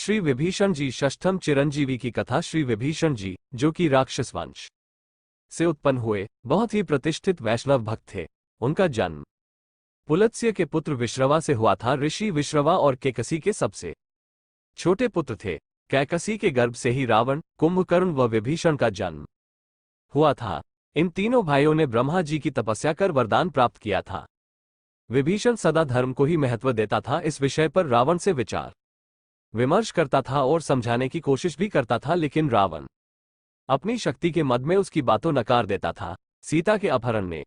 श्री विभीषण जी षष्ठम चिरंजीवी की कथा। श्री विभीषण जी, जो कि राक्षस वंश से उत्पन्न हुए, बहुत ही प्रतिष्ठित वैष्णव भक्त थे। उनका जन्म पुलत्स्य के पुत्र विश्रवा से हुआ था। ऋषि विश्रवा और कैकसी के सबसे छोटे पुत्र थे। कैकसी के गर्भ से ही रावण, कुंभकर्ण व विभीषण का जन्म हुआ था। इन तीनों भाइयों ने ब्रह्मा जी की तपस्या कर वरदान प्राप्त किया था। विभीषण सदा धर्म को ही महत्व देता था। इस विषय पर रावण से विचार विमर्श करता था और समझाने की कोशिश भी करता था, लेकिन रावण अपनी शक्ति के मद में उसकी बातों नकार देता था। सीता के अपहरण में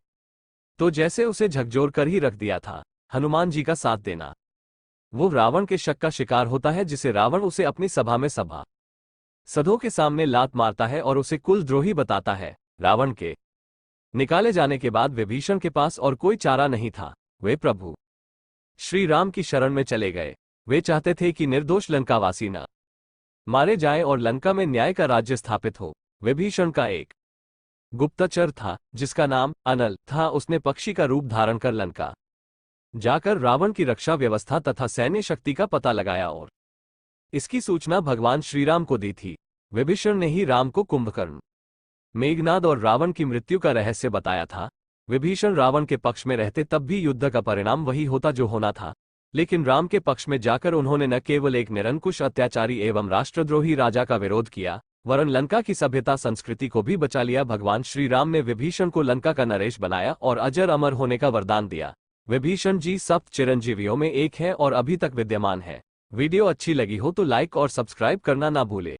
तो जैसे उसे झकझोर कर ही रख दिया था। हनुमान जी का साथ देना। वो रावण के शक का शिकार होता है, जिसे रावण उसे अपनी सभा में सभा के सामने लात मारता है और उसे कुलद्रोही बताता है। रावण के निकाले जाने के बाद विभीषण के पास और कोई चारा नहीं था। वे प्रभु श्री राम की शरण में चले गए। वे चाहते थे कि निर्दोष लंकावासी न मारे जाएं और लंका में न्याय का राज्य स्थापित हो। विभीषण का एक गुप्तचर था जिसका नाम अनल था। उसने पक्षी का रूप धारण कर लंका जाकर रावण की रक्षा व्यवस्था तथा सैन्य शक्ति का पता लगाया और इसकी सूचना भगवान श्रीराम को दी थी। विभीषण ने ही राम को कुंभकर्ण, मेघनाद और रावण की मृत्यु का रहस्य बताया था। विभीषण रावण के पक्ष में रहते तब भी युद्ध का परिणाम वही होता जो होना था, लेकिन राम के पक्ष में जाकर उन्होंने न केवल एक निरंकुश अत्याचारी एवं राष्ट्रद्रोही राजा का विरोध किया, वरन लंका की सभ्यता संस्कृति को भी बचा लिया। भगवान श्री राम ने विभीषण को लंका का नरेश बनाया और अजर अमर होने का वरदान दिया। विभीषण जी सप्त चिरंजीवियों में एक है और अभी तक विद्यमान है। वीडियो अच्छी लगी हो तो लाइक और सब्सक्राइब करना ना भूले।